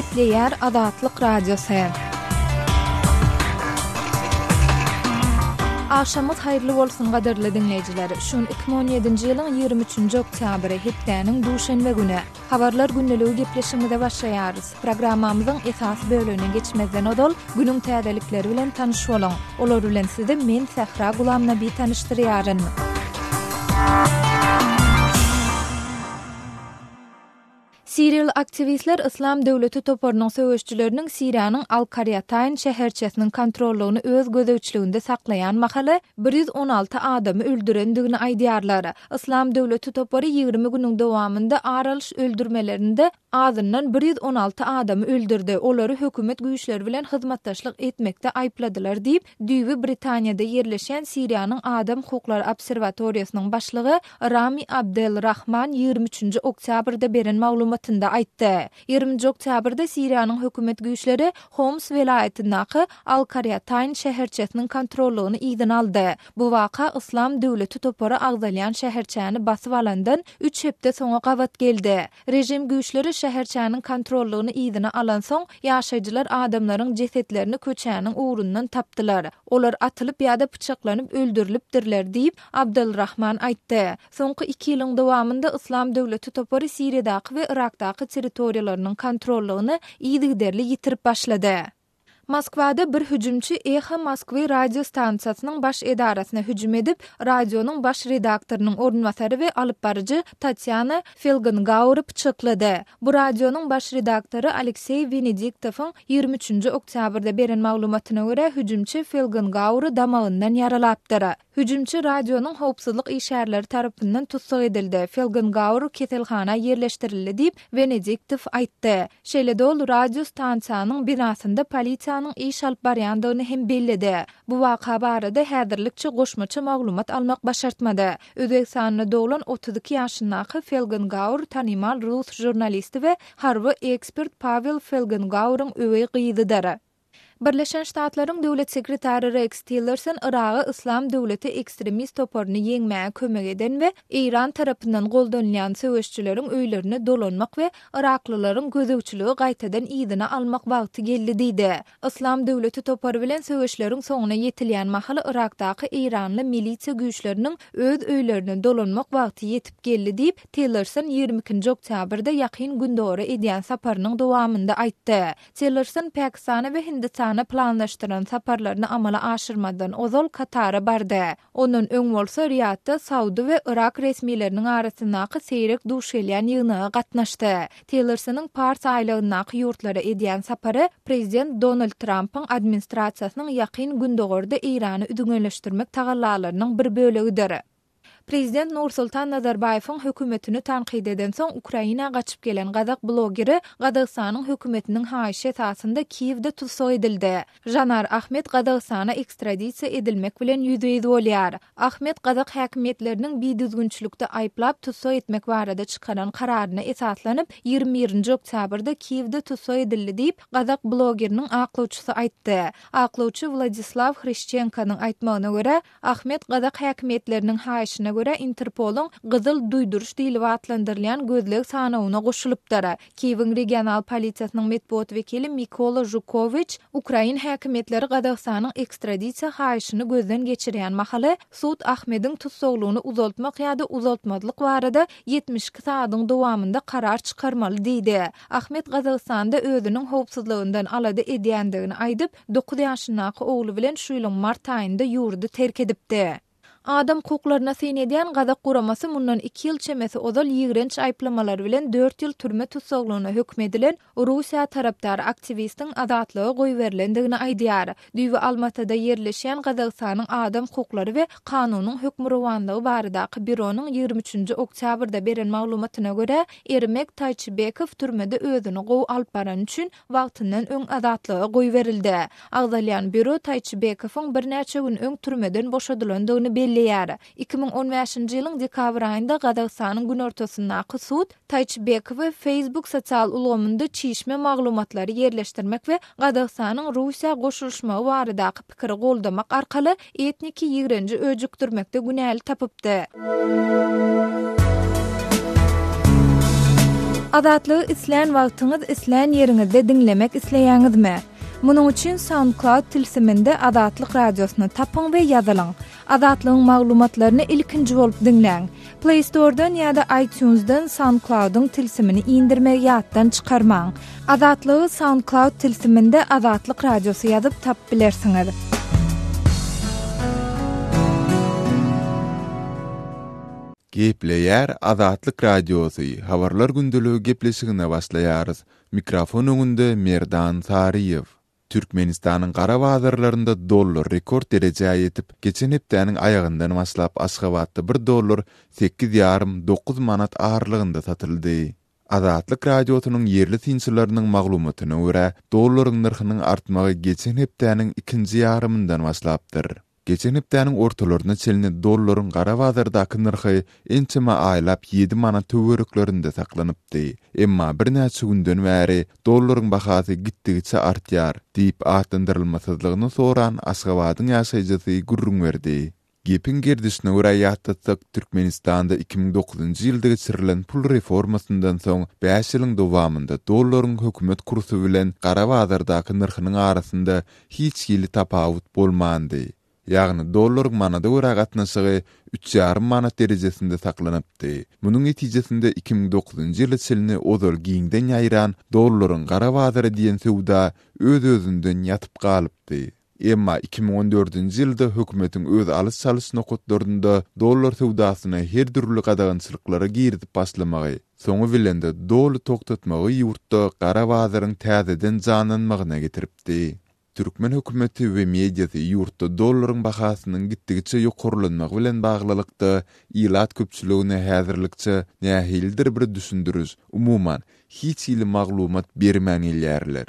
Gepleýär Azatlyk radiosu. Akşamyz haýyrly bolsun gaderli dinleýijiler. Şun 2017-nji ýylyň 23-nji oktýabry hepdeniň duşanba güni. Habarlar günneligi gepleşiginde başlaýarys. Programmamyzyň esas bölügine geçmezden odol günüň täzelikleri bilen tanyş bolaň. Olar bilen sizi men Sahra Gulamnaby tanışdyrýaryn. Siriýal aktivistler İslam döwleti toparynyň söwüşçüleriniň Siriýanyň Al-Qaryatayn şäherçesiniň kontrollugyny öz gözegçiliginde saklaýan mahaly 116 adamy öldürendigini aýdýarlar. İslam döwleti topary 20 günüň dowamında aralyş öldürmelerinde azyndan 116 adamy öldürdi. Olary hökümet güýçleri bilen hyzmatdaşlyk etmekde aýpladylar diýip Düýbi Britaniýada ýerleşen Siriýanyň Adam hukuklary obserwatoriýasynyň başlygy Rami Abdelrahman 23-nji oktýabrda beren maglumatynda aýtdy. 20-nji oktýabrda Siriýanyň hökümet güýçleri Homs welaýetindäki Al-Qaryatayn şäherçesiniň kontrollugyny ýygyna aldy. Bu waka İslam döwleti topary agdalýan şäherçäni basyp alandan 3 hepde soňa gawat geldi. Rejim güýçleri şäherçäniň kontrollugyny ýygyna alan soň ýaşaýjylar adamlaryň jesetlerini köçäniň uğrundan tapdylar. Olar atylyp ýa-da pyçaklanyp öldürilipdirler diýip Abdelrahman aýtdy. Soňky 2 ýylyň dowamında İslam döwleti topary Siriýadaky we Irakdaky territoriýalarynyň kontrollugyny ýygyderli ýitirip başlady. Moskwada bir hüjümçi Eha Moskwy radio stansiýasynyň baş edarasyna hüjüm edip, radionyň baş redaktorynyň ornwasary we alyp barjy Tatyana Felgengaur'y pyçaklady. Bu radionyň baş redaktory Aleksey Venediktowyň 23-nji oktýabrda beren maglumatyna görä hüjümçi Felgengaur'y damagyndan yaralapdyr. Hüjümçi radionyň howpsuzlyk işgärleri tarapyndan tutsak edildi. Felgengaur keselhana ýerleşdirildi diýip Venediktow aýtdy. Şeýle ol radio stansiýanyň binasynda polisiýanyň iş alyp barýandygyny hem bellidi. Bu waka barada häzirlikçe goşmaça maglumat almak başartmady. Özbekistanyna doglan 32 ýaşyndaky Felgengaur tanymal rus jurnalisti we harby ekspert Pavel Felgengaur'yň öwey gyýdydyr. Birleşen Ştatlaryň döwlet sekretary Rex Tillerson Iragy İslam döwleti ekstremist toparyny ýeňmäge kömek eden we İran tarapyndan goldanýan söwüşçüleriň öýlerini dolanmak we Iraklylaryň gözegçiligi gaýtadan ýygyna almak wagty geldi diýdi. İslam döwleti topary bilen söwüşleriň soňuna ýetilýän mahaly Irakdaky İranly milisiýa güýçleriniň öz öýlerini dolanmak wagty ýetip geldi diýip Tillerson 22-nji oktýabrda ýakyn gündöre edýän saparynyň dowamında aýtdy. Tillerson Pakistana we Hindistana planlaşdyran saparlaryny amala aşyrmadan ozal Katara bardy. Onun öň bolsa Riyadda Saudy we Irak resmileriniň arasyndaky seýrek duş gelýän ýygyna gatnaşdy. Tillersonyň Pars aýlygyndaky ýurtlara edýän sapary prezident Donald Trump'yň administrasiýasynyň ýakyn gündögörde Irany üdüňleşdirmek tagallalarynyň bir bölegidir. Prezident Nursultan Nazarbayewiň hökümetini tanqid eden soň Ukraina gaçyp gelen Gazak blogeri Gazakstanyň hökümetiniň haýyşy esasında Kiýewde tutsak edildi. Janar Ahmet Gazakstana ekstradisiýa edilmek bilen ýüzüýüz bolýar. Ahmet Gazak häkimetleriniň biýdüzgünçilikde aýplap tutsak etmek barada çykaran kararyna esaslanyp 21-nji oktýabrda Kiýewde tutsak edildi diýip Gazak blogeriniň aklawçysy aýtdy. Aklawçy Vladislav Hryshchenkanyň aýtmagyna görä, Ahmet Gazak häkimetleriniň haýyşyna göre Interpol'un Gyzyl duýduruş diýilip atlandyrylýan gözleg sanawyna goşulypdyr. Kiýewiň regional polisiýasynyň medpuat wekili Mikola Zhukovich Ukraina häkimetleri Gazakstanyň ekstradisiýa haýyşyny gözden geçirýän mahaly Sud Ahmediň tutsaklygyny uzaltmak ýa-da uzaltmadlyk barada 72 saatyň dowamında karar çykarmaly diýdi. Ahmet Gazakstanda özüniň howpsuzlygyndan alady edýändigini aýdyp 9 ýaşyndaky ogly bilen şu ýylyň mart aýynda ýurdy terk edipdi. Adam hukuklaryna synedýän Gazak guramasy mundan 2 ýyl çemesi ozal ýigrenç aýplamalar bilen 4 ýyl türme tutsaklygyna hökmedilen Russiýa tarapdary aktivistiň azatlygy goýberlendigini aýdýar. Düýbi Almatada ýerleşýän Gazakstanyň adam hukuklary we kanunyň hökmürwanlygy baradaky bironyň 23-nji oktýabrda beren maglumatyna görä, Ermek Taýçybekow türmede özüni gowy alyp baran üçin wagtyndan öň azatlygy goýberildi. Agdalýan büro Taýçybekowyň bir näçe gün öň türmeden boşadylandygyny 2015-nji ýylyň dekabr aýynda Gazakstanyň gün ortasyndaky sud Taýçybekowy Facebook sosial ulgamynda çiğişme maglumatlary ýerleşdirmek we Gazakstanyň Russiýa goşulşmagy baradaky pikiri goldamak arkaly etniki ýigrenji öjükdirmekde günäli tapypdy. Azatlygy isleýän wagtyňyz isleýän ýeriňizde dinlemek isleýäňizmi? Munuň üçin SoundCloud tilsiminde Azatlyk radiosyny tapyň we ýazylyň. Azatlygyň maglumatlaryny ilkinji bolup dinleň. Play Store'dan ýa-da iTunes'dan SoundCloud'un tilsimini indirmek ýatdan çykarmaň. Azatlygy SoundCloud tilsiminde Azatlyk radiosy ýazyp tap bilersiňiz. Gepleýär Azatlyk radiosy. Habarlar gündeligi gepleşigine başlaýarys. Mikrofon öňünde Merdan Sariýew. Türkmenistanyň gara bazarlarynda dollar rekord derejäge ýetip, geçen hepdäniň aýagyndan başlap Aşgabatda $1 8,5-9 manat ağırlygynda satyldy. Azatlyk radiosynyň yerli tinçileriniň maglumatyna görä, dollaryň narhynyň artmagy geçen hepdäniň ikinji ýarymyndan başlapdyr. Geçen hepdäniň ortalaryna çelini dollaryň gara bazardaky narhy ençeme aýlap 7 manat töwereklerinde saklanypdy. Emma bir näçe günden bäri dollaryň bahasy gitdigiçe artýar diýip atlandyrylmasyzlygyny soran Aşgabatyň ýaşaýjysy gurrun berdi. Gepin gerdisine görä ýatdatsak Türkmenistanda 2009-njy ýylda geçirilen pul reformasyndan soň 5 ýylyň dowamında dollaryň hökümet kursu bilen gara bazardaky narhynyň arasynda hiç ýyly tapawut bolmandy. Ýagny dollar manada görä gatnaşygy 3,5 manat derejesinde saklanypdy. Munyň netijesinde 2009-njy ýyly çelini ozal giňden ýaýran dollaryň gara bazary diýen sowda öz-özünden ýatyp galypdy. Emma 2014-njy ýylda hökümetiň öz alys-salys nokatlarynda dollar sowdasyna her türlü gadagynçylyklara girdip başlamagy, soňu bilende dolly toktatmagy ýurtda gara bazaryň täzeden janlanmagyna getiripdi. Türkmen hökümeti we mediasy ýurtda dollaryň bahasynyň gitdigiçe ýokarlanmagy bilen baglylykda ýylat köpçüligine häzirlikçe nähildir bir düşündürüş, umuman hiç ýyly maglumat bermänilýärler.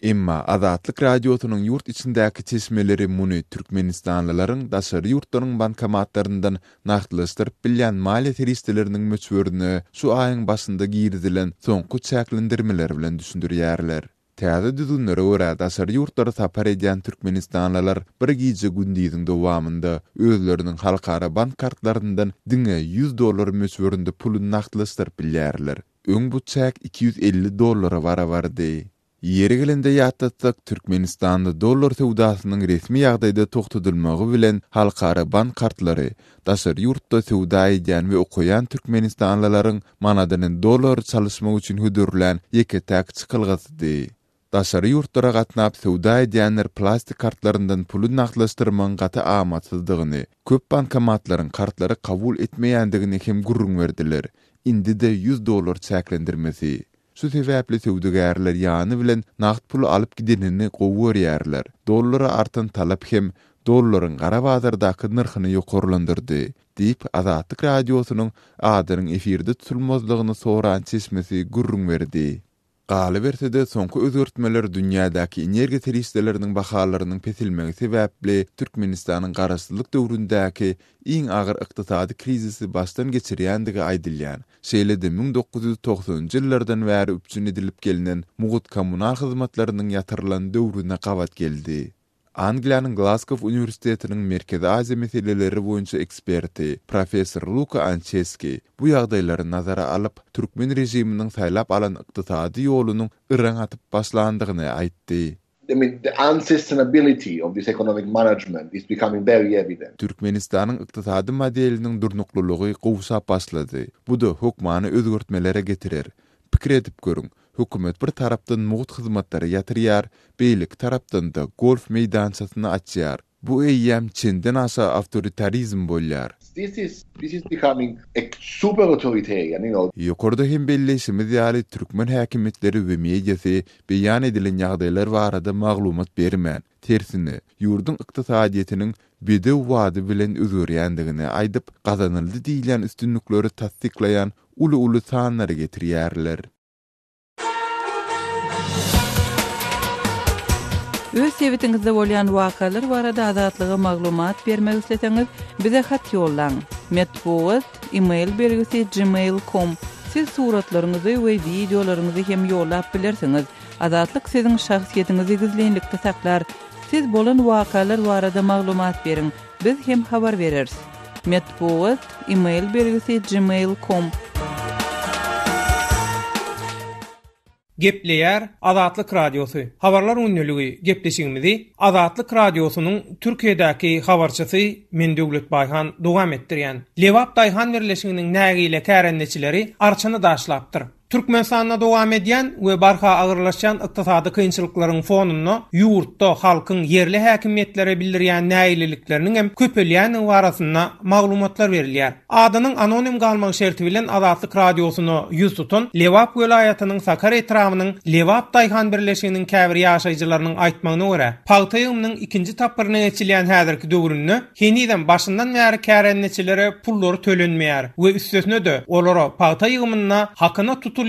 Emma Azatlyk radiosynyň ýurt içindäki çeşmeleri muny Türkmenistanlylaryň daşary ýurtlaryň bankomatlaryndan nagtlaşdyryp bilýän maliýe teristleriniň möçberini şu aýyň başynda girdilen soňky çäklendirmeler bilen düşündirýärler. Täze düzünlere görä daşary ýurtlary sapar edýän Türkmenistanlylar bir gije gündiýiň dowamında özleriniň halkara bank kartlaryndan diňe $100 möçberinde puluny nagtlaşdyryp bilýärler. Öň bu çäk $250 barabardy. Ýeri gelende ýatdatsak Türkmenistanda dollar sowdasynyň resmi ýagdaýda toktatylmagy bilen halkara bank kartlary daşary ýurtda sowda edýän we okuyan Türkmenistanlylaryň manadasyny dollar çalyşmak üçin hödürlen ýeke-täk çykylgysydy. Daşary ýurtlara gatnap sowda edýänler plastik kartlaryndan puluny nagtlaşdyrmagyň gaty amatsızdygyny, köp bankomatlaryň kartlary kabul etmeýändigini hem gurrun berdiler. Indi de $100 çäklendirmesi. Şu sebäpli sowdagärler ýany bilen nagt pul alyp gidenini gowurýarlar. Dollara artan talap hem dollaryň gara bazardaky narhyny ýokarlandyrdy diýip Azatlyk radiosynyň adynyň efirde tutulmazlygyny soran çeşmesi gurrun berdi. Galy bersede soňky özgertmeler dünýädäki energiýa teristleriniň bahalarynyň pesilmegi sebäpli Türkmenistanyň garaşsyzlyk döwründäki iň agyr ykdysady krizisi başdan geçirýändigi aýdylýan. Şeýle-de 1990-njy ýyllardan bäri üpçün edilip gelinen mugut kommunal hyzmatlarynyň ýatyrylan döwrüne gabat geldi. Angliýanyň Glasgow Uniwersitetiniň Merkezi Aziýa meseleleri boýunça eksperti professor Luka Ancheski bu ýagdaýlary nazara alyp Türkmen rejiminiň saýlap alan ykdysady ýolunyň ýyraň atyp başlandygyny aýtdy. I mean, the unsustainability of this economic management is becoming very evident. Türkmenistanyň ykdysady modeliniň durnuklulygy gowşap başlady. Bu da hökmany özgertmelere getirer. Pikir edip görüň. Hökümet bir tarapdan mugut hyzmatlary ýatyrýar, beýlik tarapdan da golf meýdançasyny açýar. Bu eýýäm çenden aşa awtoritarizm bolýar. This is becoming super authoritarian, you know. Ýokarda hem belleşimi ýaly Türkmen häkimetleri we mediasy beýan edilen ýagdaýlar barada maglumat bermän. Tersine, ýurdun ykdysadyetiniň bedew wady bilen özürýändigini aýdyp, gazanyldy diýilen üstünlikleri tasdiklayan uly sanlary getirýärler. Öz sebetiňizde bolýan wakalar barada azatlyga maglumat bermek isleseňiz, bize hat ýollaň. Metbuat e-mail bergisi gmail.com. Siz suratlaryňyzy we videolaryňyzy hem ýollap bilersiňiz. Azatlyk siziň şahsiýetiňizi gizlenlikde saklar. Siz bolan wakalar barada maglumat beriň. Biz hem habar bereriz. Metbuat e-mail bergisi gmail.com. Gepleýär Azatlyk radiosu. Habarlar ünneligi gepleşigimizi Azatlyk radiosynyň Türkiýedäki habarçysy men Döwlet Bayhan dowam etdirýän. Lewap Daýhan birleşiginiň nägile kärendeçileri arçany daşlapdyr. Türkmenistan'da dowam edýän we barha agyrlaşan ykdysady kynçylyklaryň fonunda ýurtda halkyň yerli häkimiýetlere bildirýän näýilikleriniň hem köpelýän barasynda maglumatlar berilýär. Adynyň anonim galmagy şerti bilen Azatlyk radiosyny ýüz tutan Lewap welaýatynyň Sakarya etramynyň Lewap Daýhan birleşiginiň käbir ýaşaýjylarynyň aýtmagyna görä, paýtaýymyň ikinji tapyryna geçilýän häzirki döwründe heniden başyndan bäri kärenneçilere pullary tölenmeýär we üstesine de olara paýtaýymyna hakyna tutulýan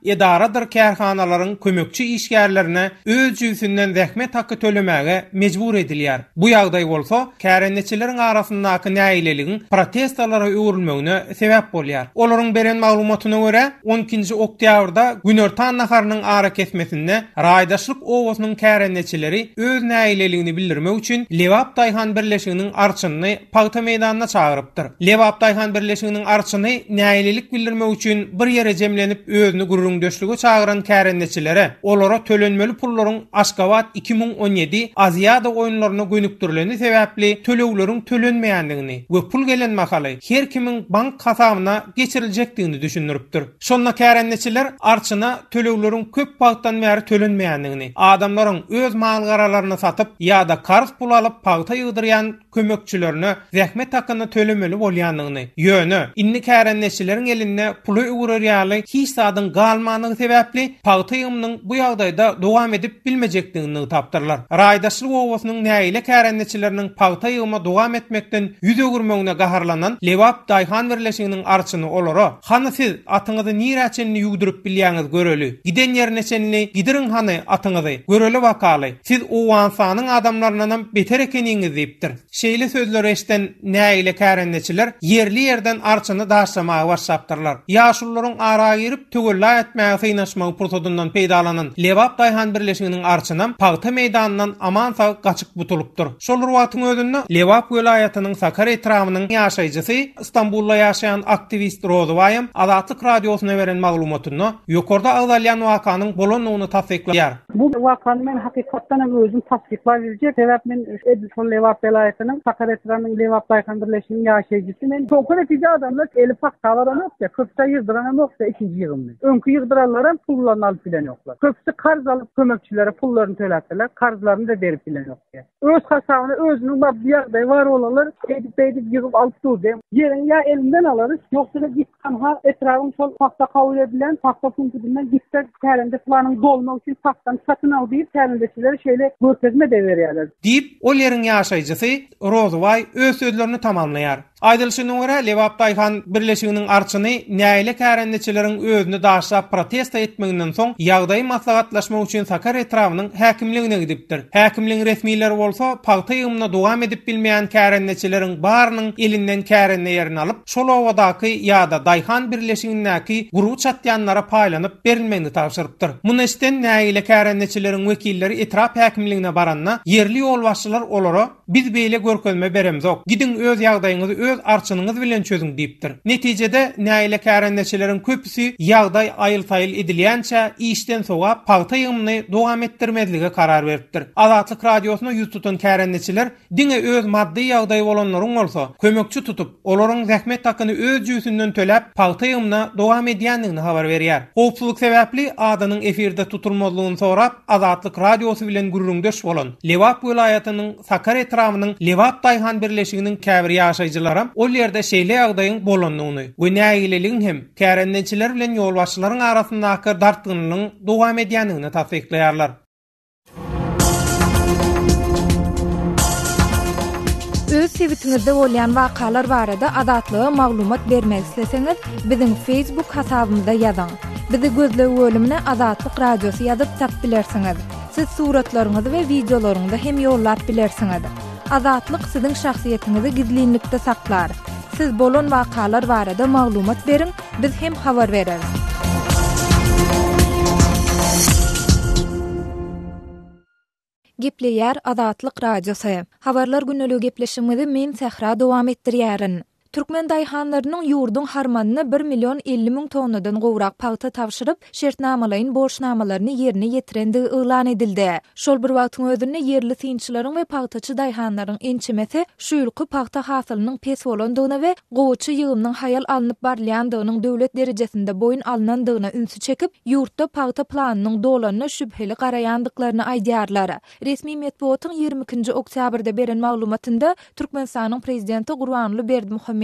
edaradyr kärhanalaryň kömekçi işgärlerine öz jüýsünden zähmet haky tölemäge mejbur edilýär. Bu ýagdaý bolsa, kärenneçileriň arasyndaky näýileligiň protestlara öwrülmegine sebäp bolýar. Olaryň beren maglumatyna görä, 12-nji oktýabrda Günertan naharynyň ara kesmesinde Raýdaşlyk owasynyň kärenneçileri öz näýileligini bildirmek üçin Lewap Daýhan birleşiginiň arçyny paýta meýdanyna çagyrypdyr. Lewap Daýhan birleşiginiň arçyny näýilelik bildirmek üçin bir ýere jemlenip özünü gurrundeşlige çagyran kärendeçilere olara tölenmeli pullaryň Aşgabat 2017 Aziýada oýunlaryna gönükdirileni sebäpli tölewleriň tölenmeýändigini we pul gelen mahaly her kimiň bank hasabyna geçirilejekdigini düşünüripdir. Şonda kärendeçiler arçyna tölewleriň köp bagtdan bäri tölenmeýändigini, adamlaryň öz mal garalaryny satyp ýa-da karz pul alyp paýta ýygdyrýan kömekçilerine zähmet hakyny tölemeli bolýandygyny, ýöne inni kärendeçileriň elinde puly öwrerýäli hiç adın galmanyň sebäpli paýtaýymyň bu ýagdaýda dowam edip bilmejekdigini tapdyrlar. Raýdaşlyk owasynyň näýile kärendeçileriniň paýtaýyma dowam etmekden ýüz öwürmegine gaharlanan Lewap Daýhan birleşiginiň arçyny olara hany siz atyňyzy niraçenini ýugduryp bilýäňiz göreli. Giden ýerneçenini gidirin hany atyňyzy göreli wakaly. Siz owansanyň adamlarynyň beter ekeniňizi diýipdir. Şeýle sözler eşden näýile kärendeçiler yerli ýerden arçyny daşlamagy başlapdyrlar. Ýaşullaryň ara girip tögüllä etmäge synaşmagy pursatyndan peýdalanan Lewap Daýhan birleşiginiň arçynam paýta meýdanyndan aman-sag gaçyk butulupdyr. Şol wagtyň özünde Lewap welaýatynyň Sakarya etramynyň ýaşaýjysy Istanbulda ýaşaýan aktivist Rozowaýam Azatlyk radiosyna beren maglumatyny ýokarda agdalýan wakanyň bolanyny tasdiklaýar. Bu wakany men hakykatdan özüm tasdiklaýarjak. Sebäp men Edison Lewap welaýatynyň Sakarya etramynyň Lewap Daýhan birleşiginiň ýaşaýjysy men çok öňki adamlar eli faktalara nokta, köpse ýyzdyrana nokta ikinci yığımlı. Önkü yığdıranlara pullarını alıp bilen yoklar. Köpse karz alıp kömekçilere pullarını tölettiler. Karzlarını da verip bilen yoklar. Öz hasabını özünün bir yerde var olanlar edip yığıp alıp durdu. Yerini ya elinden alırız yoksa da gitsen ha etrafın sol fakta kabul edilen fakta punktinden gitsen terinde planın dolmak için faktanı satın al deyip terindekileri şeyle görkezme de veriyorlar. Deyip o yerin ýaşaýjysy Rozoway öz sözlerini tamamlaýar. Aýdylyşyna görä Lewap Daýhan birleşiginiň arçyny näýile kärendeçileriň özüni daşlap protesta etmeginden soň ýagdaý maslahatlaşmak üçin Sakarya etramynyň häkimligine gidipdir. Häkimligiň resmiýetleri bolsa paýtaýymyna dowam edip bilmeýän kärendeçileriň barynyň elinden kärenne ýerini alyp şol owadaky ýa-da Daýhan birleşigindäki guruh çatýanlara paýlanyp berilmegini tapşyrypdyr. Muny eşden näýile kärendeçileriň wekilleri etrap häkimligine baranna yerli ýolbaşçylar olara biz beýle görkezme beremzok. Gidin öz ýagdaýyňyzy öz arçynyňyz bilen çözüň diýipdir. Netijede näýile kärendeçileriň köpüsi ýagdaý aýyl-taýyl edilýänçä işden soňra paýtaýymyny dowam etdirmezlige karar beripdir. Azatlyk radiosyna ýüz tutan kärendeçiler diňe öz maddi ýagdaý bolanlaryň bolsa kömekçi tutup olaryň zähmet hakyny öz jüýsünden töläp paýtaýymyna dowam edýändigini habar berýär. Howpsuzlyk sebäpli adynyň efirde tutulmalygyny sorap Azatlyk radiosy bilen gurrundeş bolan Lewap welaýatynyň Sakarya etramynyň Lewap Daýhan birleşiginiň käbir ýaşaýjylary ol ýerde şeýle ýagdaýyň bolanyny we näýileligiň hem kärendeçiler bilen ýolbaşçylaryň arasyndaky dartgynylygyň dowam edýändigini tasdiklaýarlar. Öz sebitiňizde bolýan wakalar barada Azatlyga maglumat bermek isleseňiz, biziň Facebook hasabymyzda ýazyň. Bizi gözlegi bölümine Azatlyk radiosu ýazyp tapyp bilersiňiz. Siz suratlaryňyzy we videolaryňyzy hem ýollap bilersiňiz. Azatlyk siziň şahsiýetiniňizi gizlinlikde saklar. Siz bolan wakalar barada maglumat beriň, biz hem habar bereriz. Gepleýär Azatlyk radiosu. Habarlar günneligi gepleşigimizi men Sehra dowam etdirýärin. Türkmen daýhanlarynyň ýurdun harmanyna 1 milyon 50 000 tonnadan gowrak paýta tawşyryp, şertnamalaryň borçnamalaryny ýerine ýetirendigi elan edildi. Şol bir wagtyň özünde yerli synçylaryň we paýtaçy daýhanlaryň ençemesi şu ýylky paýta hasylynyň pes bolandygyna we gowçy ýygymyň hayal alınıp barlaýandygynyň döwlet derejesinde boyun alınandygyna ünsü çekip, ýurtda paýta planynyň dolanyna şüpheli garaýandyklaryny aýdýarlar. Resmi medeniýetiň 22-nji oktýabrda beren maglumatynda Türkmenistanyň prezidenti Gurbanly Berdimuhammedowyň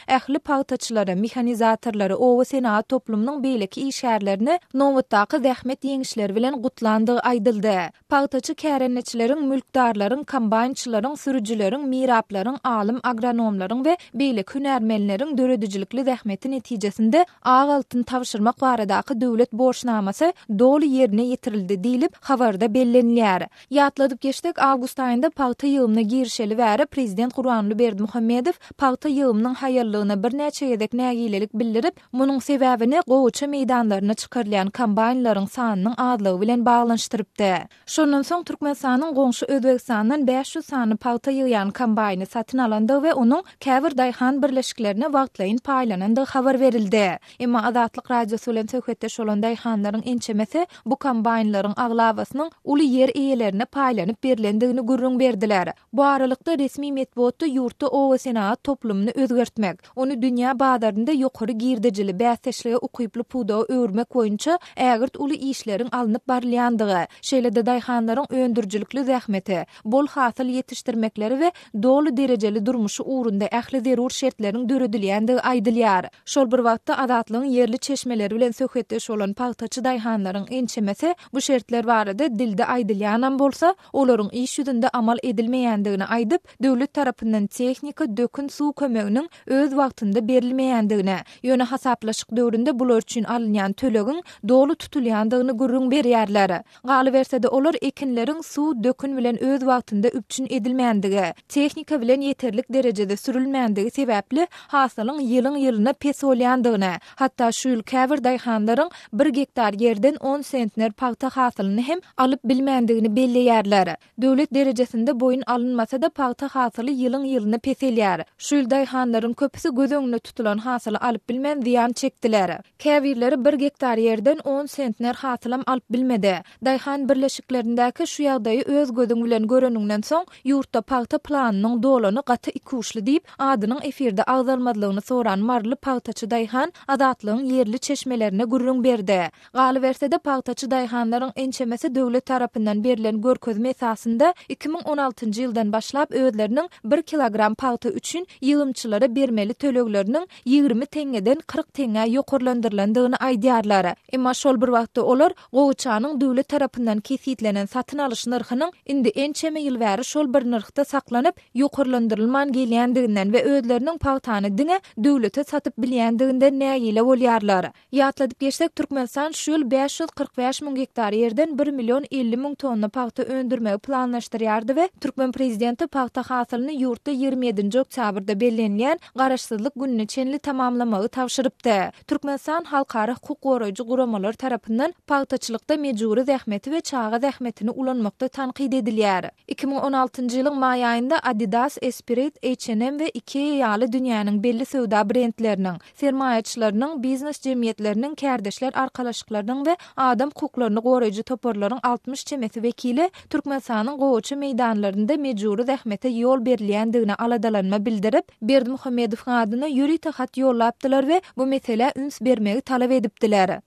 ähli paýtaçylary, mehanizatorlary, owa senat toplumynyň beýleki işgärlerini nowatdaky zähmet ýeňişleri bilen gutlandygy aýdyldy. Paýtaçy kärenneçileriň, mülkdarlaryň, kombaynçylaryň, sürüjileriň, miraplaryň, alim agronomlaryň we beýleki hünärmenleriň döredijlikli zähmeti netijesinde ağaltyn tawşyrmak baradaky döwlet borçnamasy doly ýerine ýetirildi diýilip habarda bellenilýär. Ýatladyp geçdik, awgust aýynda paýta ýygymyna girişeli bäri prezident Gurbanly Berdimuhammedow paýta ýygymynyň haýarlygyna bir näçe ýedek nägilelik bildirip, munyň sebäbini gowçy meýdanlaryna çykarlayan kombaynlaryň sanynyň azlygy bilen baglanşdyrypdy. Şondan soň Türkmenistanyň goňşy Özbegistanyň 500 sany paýta ýygýan kombayny satyn alandy we onuň käbir daýhan birleşiklerine wagtlaýyn paýlanandygy habar berildi. Emma Azatlyk radiosu bilen söhbetde şolan daýhanlaryň ençemesi bu kombaynlaryň aglawasynyň uly ýer eýelerine paýlanyp berilendigini gürrüň berdiler. Bu aralykda resmi medeniýetde ýurtda owa senat toplumyny özgertmek, onu dünýä bazarynda ýokary girdejili bäsleşlige ukyply puda öwürmek boýunça ägirt uly işleriň alınıp barlaýandygy, şeýle-de daýhanlaryň öndürjilikli zähmeti, bol hasyl ýetişdirmekleri we doly derejeli durmuşy uğrunda ähli zerur şertleriň döredilýändigi aýdylýar. Şol bir wagtda Azatlygyň yerli çeşmeleri bilen söhbetde şolan paýtaçy daýhanlaryň ençemesi bu şertler barada dilde aýdylýanan bolsa, olaryň iş ýüzünde amal edilmeýändigini aýdyp, döwlet tarapyndan tehnika, dökün suw kömeginiň öz wagtynda berilmeýändigini, ýöne hasaplaşyk döwründe bular üçin alynýan tölegiň doly tutulýandygyny gürrüň berýärler. Galy bersede olar ekinleriň suw dökün bilen öz wagtynda üpçün edilmeýändigi, tehnika bilen ýeterlik derejede sürülmeýändigi sebäpli hasylyň ýylyň-ýylyna pes bolýandygyny, hatda şu ýyl käbir daýhanlaryň 1 hektar ýerden 10 sentner paýta hasylyny hem alyp bilmeýändigini belleýärler. Döwlet derejesinde boyun alınmasa da paýta hasyly ýylyň-ýylyna pes elýär. Şu ýyl daýhanlaryň köpüsi göz öňüne tutulan hasyly alyp bilmän ziýan çekdiler. Käbirleri 1 hektar ýerden 10 sentner hasylym alyp bilmedi. Daýhan birleşiklerindäki şu ýagdaýy öz gözüň bilen göreniňden soň ýurtda paýta planynyň dolany gaty 2 uşly diýip adynyň efirde agdalmadlygyny soran marly paýtaçy daýhan Azatlygyň yerli çeşmelerine gürrüň berdi. Galy bersede paýtaçy daýhanlaryň ençemesi döwlet tarapyndan berilen görkezme esasında 2016-njy ýyldan başlap özleriniň 1 kilogram paýta üçin ýygymçylara bermeli tölegleriniň 20 teňeden 40 teňe ýokarlandyrylandygyny aýdýarlar. Emma şol bir wagtda olar gowçanyň döwlet tarapyndan kesitlenen satyn alyş narhynyň indi ençeme ýyl bäri şol bir narhda saklanyp ýokarlandyrylman gelýändiginden we özleriniň paýtany diňe döwlete satyp bilýändiginden nägile bolýarlar. Ýatladyp geçsek, Türkmenistan şu ýyl 545 000 hektar ýerden 1 milyon 50 000 tonna paýta öndürmegi planlaşdyrýardy we Türkmen prezidenti paýta hasylyny ýurtda 27-nji oktýabrda bellenilýän garaşsyzlyk gününe çenli tamamlamagy tawşyrypdy. Türkmenistan halkara hukuk goraýjy guramalar tarapyndan paýtaçylykda mejburi zähmeti we çağa zähmetini ulanmakda tanqid edilýär. 2016-njy ýylyň maý aýynda Adidas, Esprit, H&M we IKEA ýaly dünýäniň belli söwda brendleriniň, sermaýaçylarynyň, biznes jemgyýetleriniň, kärdeşler arkalaşyklarynyň we adam hukuklaryny goraýjy toparlaryň 60 çemesi wekili Türkmenistanyň gowçy meýdanlarynda mejburi zähmete ýol berilýändigine aladalanma bildirip, Berdimuhammedowyň adyna ýürüýte hat ýollapdylar we bu mesele üns bermegi talap edipdiler.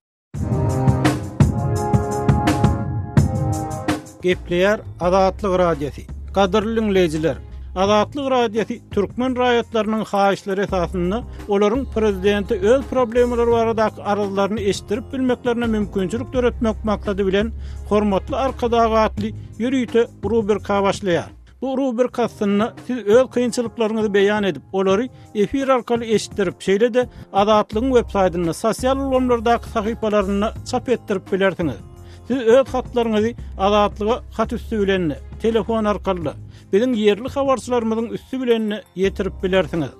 Gepleýär Azatlyk radiosu. Gadyrly dinleýijiler, Azatlyk radiosu türkmen raýatlarynyň haýyşlary esasynda olaryň prezidenti öz problemleri baradaky arazylaryny eşitdirip bilmeklerine mümkinçilik töretmek maksady bilen hormatly arkadagatly ýürüýte rubrika başlaýar. Bu rubrikasyny siz öz kynçylyklaryňyzy beýan edip, olary efir arkaly eşitdirip, şeýle-de Azatlygyň web-saýtyna, sosial ulanlardaky sahypalaryna çap etdirip bilersiňiz. Siz öz hatlaryňyzy Azatlyga hat üstü bilen, telefon arkaly biziň yerli habarçylarymyzyň üstü bilen ýetirip bilersiňiz.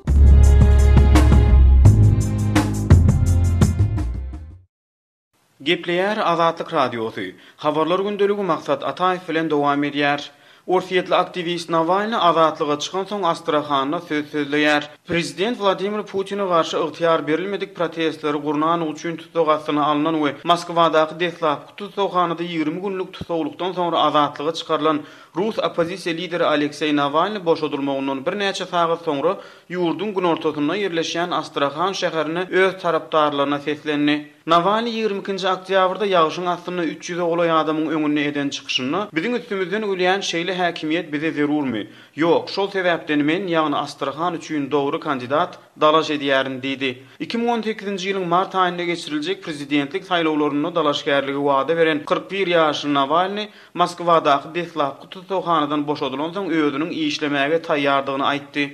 Gepleýär Azatlyk radiosu. Habarlar gündeligi maksat Ataýew bilen dowam edýär. Orsiýetli aktivist Navalny azatlyga çykan soň Astrakhanda söz sözleýär. Prezident Vladimir Putin'e garşy ygtyar berilmedik protestleri gurnan üçin tutsagyny alynan we Moskwadaky Deslap tutsaganynda 20 günlük tutsagylykdan soňra azatlyga çykarylan Rus opozisiýa lideri Aleksey Navalny boşadylmagyndan bir näçe sagat soňra ýurdun gün ortasynda ýerleşýän Astrakhan şäherine öz tarapdarlaryna seslendi. Navalny 22-nji oktýabrda ýagyşyň astyna 300 ogly adamyň öňüne eden çykyşyny "Biziň üstümizden ölýän şeýle häkimiýet bize zerurmy? Ýok, şol sebäpden men ýagny Astrakhan üçin dogry kandidat dalaş edýärin" diýdi. 2018-nji ýylyň mart aýynda geçiriljek prezidentlik saýlawlaryna dalaşgärligi wada beren 41 ýaşly Navalny Moskwadaky Deslap tutsagynydan boşadylan soň özüniň işlemäge taýýardygyny aýtdy.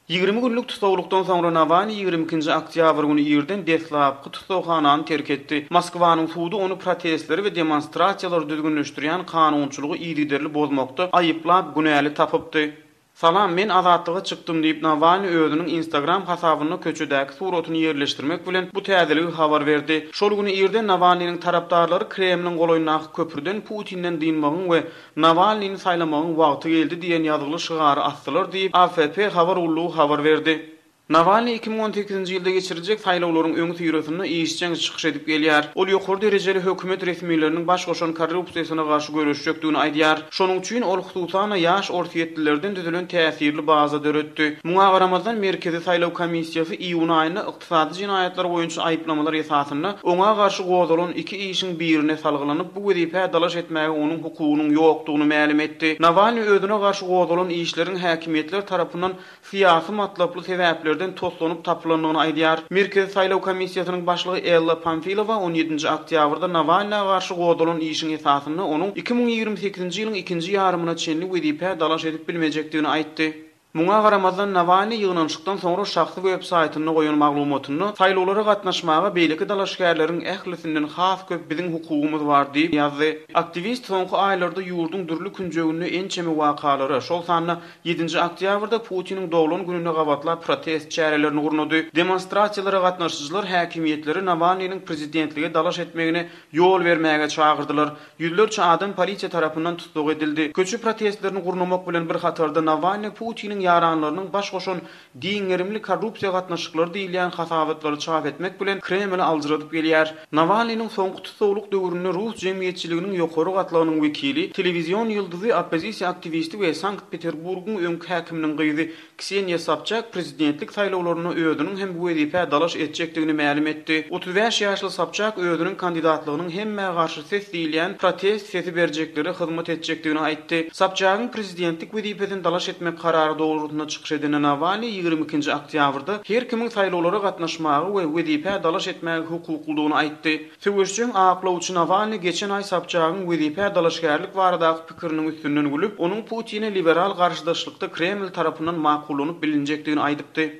20 günlük tutsagylykdan soňra Navalny 22-nji oktýabr güni ýerden Deslap tutsagynany terk etdi. Moskwanyň suwdy onu protestleri we demonstrasiýalar düzgünleşdirýän kanunçylygy ýygyderli bozmakda aýyplap günäli tapypdy. "Salam, men azatlyga çykdym" diýip Navalny özüniň Instagram hasabyna köçedäki suratyny ýerleşdirmek bilen bu täzeligi habar berdi. Şol güni ýerde Navalnyň tarapdarlary Kremliň goloýundaky köprüden Putinden diýilmegin we Navalnyny saýlamagyň wagty geldi diýen ýazgyly şygary asdylar diýip AFP habar ullugy habar berdi. Navalny 2018-nji ýylda geçiriljek saýlawlaryň öňü ýüreşini işçiň çykyş edip gelýär. Ol ýokary derejeli hökümet resmiýetleriniň baş goşan korrupsiýasyna garşy görüşjekdigini aýdýar. Şonuň üçin ol hususana ýaş ortiýetlilerden düzülen täsirli baza döretdi. Muňa garamazdan Merkezi Saýlaw Komissiýasy iýun aýyna ykdysady jinaýatlar boýunça aýplamalar esasyna oňa garşy gozalan 2 işiň birine salgylanyp bu wezipä dalaş etmäge onuň hukugynyň ýokdugyny ma'lum etdi. Navalny özüne garşy gozalan işleriň häkimiýetler tarapyndan syýasy matlaply sebäpler toslanyp tapylandygyny aýdýar. Merkezi Saýlaw Komissiýasynyň başlygy Ella Pamfilova 17-nji oktýabrda Navalnyga garşy godalan işiň esasyny onuň 2028-nji ýylyň 2-nji ýarymyna çenli wezipä dalaş edip bilmejekdigini aýtdy. Muňa garamazdan Navalny ýygnanşykdan soňra şahsy web-saýtyna goýan maglumatyny saýlawlara gatnaşmaga beýleki dalaşgärleriň ählisinden has köp biziň hukugumyz bar diýip ýazdy. Aktivist soňky aýlarda ýurdun dürli künjegini ençemi wakalary, şol sanly 7-nji oktýabrda Putiniň doglan gününe gabatlap protest çärelerini gurnady. Demonstrasiýalara gatnaşyjylar häkimiýetleri Navalnyň prezidentlige dalaş etmegine ýol bermäge çagyrdylar. Ýüzlerçe adam polisiýa tarapyndan tutuk edildi. Köçü protestlerini gurnamak bilen bir hatarda Navalny Putiniň yaranlarynyň baş goşan diňerimli korrupsiýa gatnaşyklary diýilýän hasabatlary çap etmek bilen Kreml aldyradyp gelýär. Navalnyň soňky tutsaglyk döwründe Rus jemgyýetçiliginiň ýokary gatlarynyň wekili, telewizion ýyldyzy, opozisiýa aktivisti we Sankt-Peterburgyň öňki häkiminiň gyzy Kseniýa Sobchak prezidentlik saýlawlaryna özüniň hem bu wezipä dalaş etjekdigini ma'lum etdi. 35 ýaşly Sobchak özüniň kandidatlygynyň hemme garşy ses diýilýän protest sesi berjekleri hyzmat etjekdigini aýtdy. Sobchakyň prezidentlik wezipesinden dalaş etmek karary dogrudyna çykyş eden Navalny 22-nji oktýabrda her kimiň saýlawlara gatnaşmagy we wezipä dalaş etmäge hukuklydygyny aýtdy. Söwüşçüň aklawçy Navalny geçen aý Sobchakyň wezipä dalaşgärlik baradaky pikiriniň üstünden gülüp, onuň Putin'e liberal garşydaşlykda Kreml tarapyndan makullanyp bilinjekdigini aýdypdy.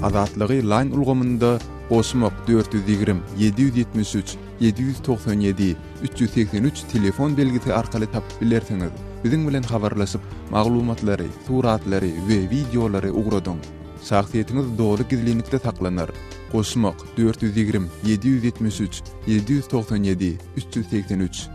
Azatlygy line ulgamynda Osmok 420 773 797 383 telefon belgisi arkaly tapyp bilersiňiz. Biziň bilen habarlaşyp maglumatlary, suratlary we videolary ugradyň. Şahsiýetiňiz dogry gizlilikde saklanar. Osmok 420 773 797 383.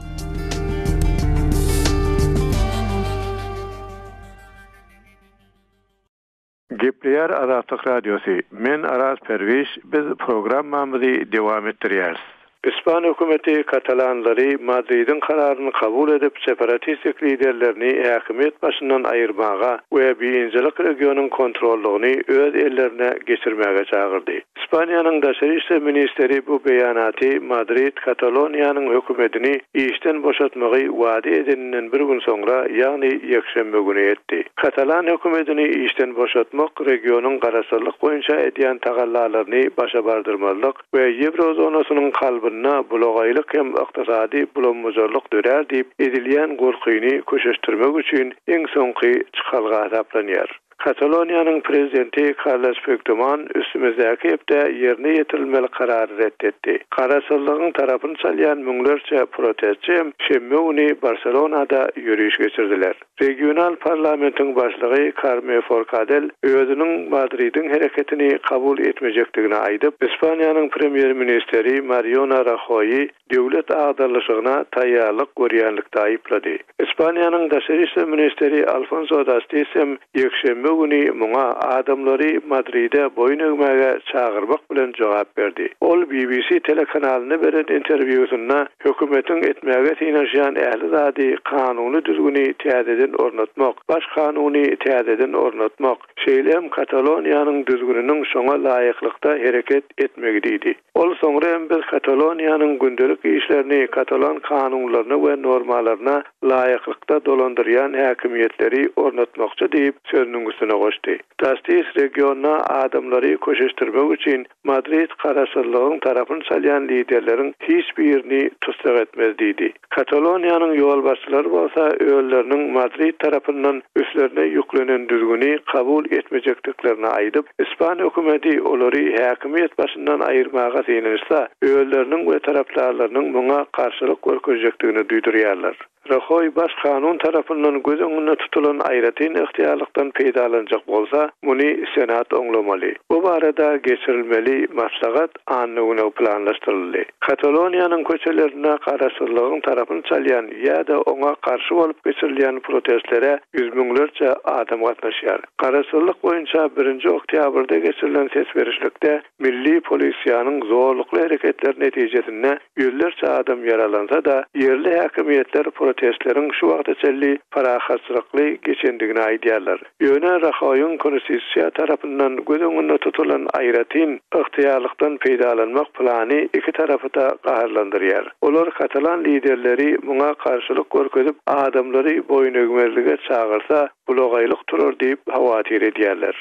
Gepleýär Azatlyk Radiosu. Men Aras Perwiş, biz programmamyzy dowam etdirýäris. İspan hökümeti Katalanlary Madridin kararyny kabul edip separatistik liderlerini häkimet başyndan aýyrmaga we birinjilik regionyň kontrollygyny öz ellerine geçirmäge çagyrdy. İspaniýanyň daşary işler ministeri bu beýanaty Madrid Kataloniýanyň hökümetini işden boşatmagy wada edeninden bir gün soňra, ýagny ýekşembe güni etdi. Katalan hökümetini işden boşatmak regionyň garaşsyzlyk boýunça edýän tagallalaryny başa bardyrmalyk we Eurozonanyň kalby bulagaýlyk hem ykdysady bulanmazlyk dörer diýip edilýän gorkyny köşeşdirmek üçin eň soňky çykalga taplanýar. Katalonya'nın prezidenti Carles Puigdemont üstümüzdeki hepde yerine yetirilmeli kararı reddetti. Karasallıgın tarafını çalyan münglerce protestçi şemme günü Barcelona'da yürüyüş geçirdiler. Regional parlamentin başlığı Carme Forcadell özünün Madrid'in hareketini kabul etmeyecektigini aydıp, İspanya'nın premier ministeri Mariano Rajoy devlet ağdarlışığına tayyarlık görýänlikde ayıpladı. İspanya'nın Daşary ministeri Alfonso Dastisem yekşembe günü muňa adamlary Madrid'e boyun ögmäge çağırmak bilen jogap berdi. Ol BBC telekanalyna beren interwýusunda hökümetin etmäge teýnişýän ähli zady kanuny düzgüni täzeden ornatmak, baş kanuny täzeden ornatmak, şeýlem Kataloniýanyň düzgüniniň şoňa laýyklykda hereket etmegi diýdi. Ol soňra biz Kataloniýanyň gündelik işlerini Katalan kanunlaryna we normalaryna laýyklykda dolandyrýan häkimiýetleri ornatmakçy diýip sözüniň üstüne goşdy. Dastis regiona adamlary köşeşdirmek üçin Madrid karasallygynyň tarapyny çalýan liderleriň hiç birini tutsak etmez diýdi. Kataloniýanyň ýol başçylary bolsa öýleriniň Madrid tarapyndan üstlerine yüklenen düzgüni kabul etmejekdiklerini aýdyp, İspaniýa hökümeti olary häkimiýet başyndan aýyrmaga seýenirse, öýleriniň we tarapdarlarynyň muňa karşylyk görkezjekdigini duýdurýarlar. Rajoy baş kanun tarapyndan göz öňünde tutulan aýratyn ıhtiýarlykdan peýdalanjak bolsa, muny senat oňlamaly. Bu barada geçirilmeli maslahat anlygyna planlaşdyryldy. Kataloniýanyň köçelerine karasallygyň tarapyny çalýan ýa-da oňa karşı bolup geçirilýän protestlere yüz müňlerçe adam gatnaşýar. Karasallyk boýunça 1-nji oktýabrda geçirilen ses berişlikde milli polisiýanyň zorlukly hereketleri netijesinde ýüzlerçe adam yaralansa da yerli häkimiýetler protestleriň şu wagta çelli parahatsızlıkly geçendigini aýdýarlar. Ýöne Rajoy'un konstitusiýa tarapyndan göz öňünde tutulan aýratyn ıhtiýarlykdan peýdalanmak plany iki tarapy da gaharlandyrýar. Olar Katalan liderleri muňa karşylyk görkezip adamlary boyun ögmerlige çağırsa bulagaýlyk turur diýip hawatyr edýärler.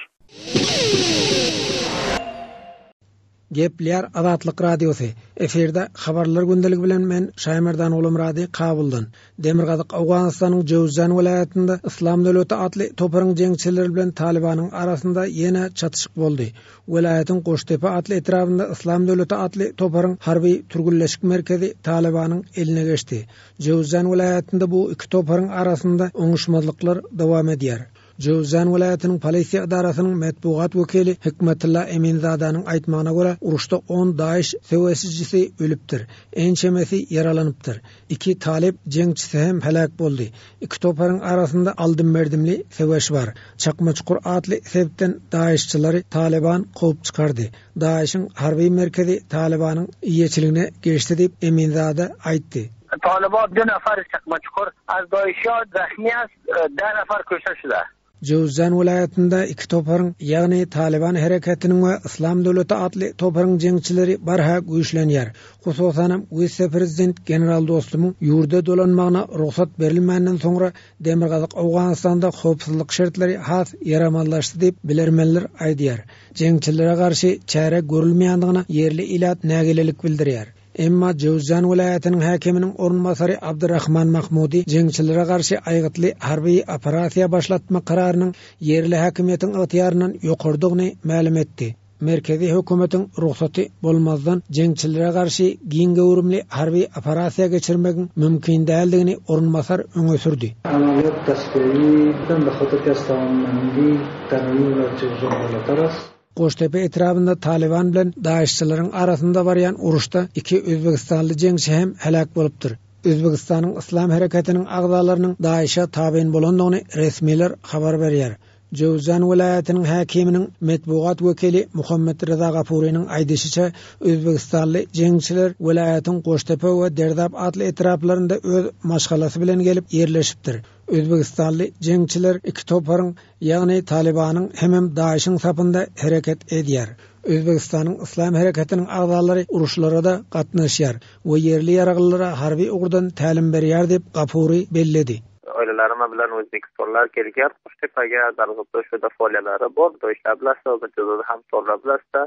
Gepler Azatlyk Radiosu. Eferde habarlar gündelik bilen men Şaýmerdan Ulum Rady Kabuldan. Demirgazyk Awganystanyň Jowzjan welaýatynda Islam döwleti atly toparyň jeňçileri bilen Talibanyň arasynda ýene çatışyk boldy. Welaýatyň Goştepe atly etrafynda Islam döwleti atly toparyň harby türgülleşik merkezi Talibanyň eline geçdi. Jowzjan welaýatynda bu iki toparyň arasynda oňuşmazlyklar dowam edýär. Jowzjan welaýatynyň polisiýa idarasynyň matbuat wekili Hikmetullah Eminzadanyň aýtmagyna görä, uruşda 10 Daesh söwesijisi ölüpdir, ençemesi yaralanypdyr. 2 talib jeňçisi hem helak boldy. İki toparyň arasynda aldym berdimli söweş bar. Çakmaçykur atly sebepden Daeshçilary Taliban gowy çykardy. Daeshiň harby merkezi Talibanyň iýeçiligine geçdi diýip Eminzada aýtdy. Taliban 2 nefer çakmaçykur az Daesh'a zahmi az 10 nefer köşeşdi. Jowzjan welaýatynda iki toparyň, ýagny Taliban hereketiniň we Islam döwleti atly toparyň jeňçileri barha güýçlenýär. Hususan vice-prezident general dostumyň ýurda dolanmagyna ruhsat berilmändiň soňra Demirgazyk Awganystanda howpsuzlyk şertlери has yaramanlaşdy diýip bilermenler aýdýar. Jeňçilere garşy çäre görülmeýändigine yerli ilat nägelelik bildirýär. Emma Jowzjan welaýatynyň häkiminiň ornbasary Abdurrahman Mahmudi jeňçilere garşy aýgytly harby operasiýa başlatma kararynyň yerli häkimiýetiň ygtyýaryndan ýokardygyny ma'lum etdi. Merkezi hökümetiň ruhsaty bolmazdan jeňçilere garşy giň gowrumly harby operasiýa geçirmegiň mümkin däldigini ornbasar öňe sürdi. Amaliyat tasdiqlerinden de hatakastamandi tanıyla çözümler Goştepe etrafında Taliban bilen Daeshçilerin arasında baryan uruşda 2 Özbekistanly jeňçi hem helak bolupdyr. Özbekistanyň Islam hereketiniň agzalarynyň Daesh'a tabein bolandygyny resmiler habar berýär. Jowzjan welaýatynyň häkiminiň matbuat wekili Muhammed Reza Gapurynyň aýdysynça Özbekistanly jeňçiler welaýatyň Goştepe we Derdap atly etraplarynda öz maşgalasy bilen gelip ýerleşipdir. Özbekistanly jeňçiler iki toparyň, ýagny Talibanyň hem Daesh'in sapynda hereket edýär. Özbekistanyň Islam hereketiniň agzalary uruşlarda gatnaşýar we yerli ýaraglylara harby ugurdan tälim berýär diýip Gapury belledi. Ailelerime bilen Özbekistanlar gelýär. Goştepe'ge dargypda şuda foliýalary bor, doýşlablasa, öňçüde hem torlablasa,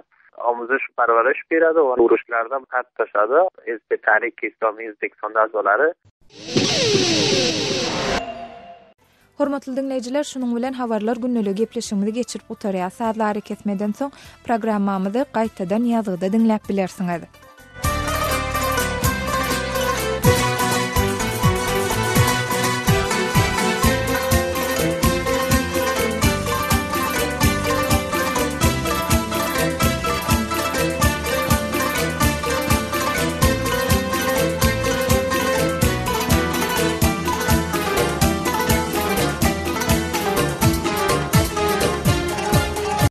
amuzyş parwariş berýär, uruşlarda gatnaşady. Hizb-i Tahrik-i İslami Özbekistan azalary Hormatly dinleyijiler, şunun bilen habarlar günnälik gepleşigimizi geçirip utarýar. Saatlary kesmeden soň programmamyzy gaýtadan ýazgyda dinläp bilersiňiz.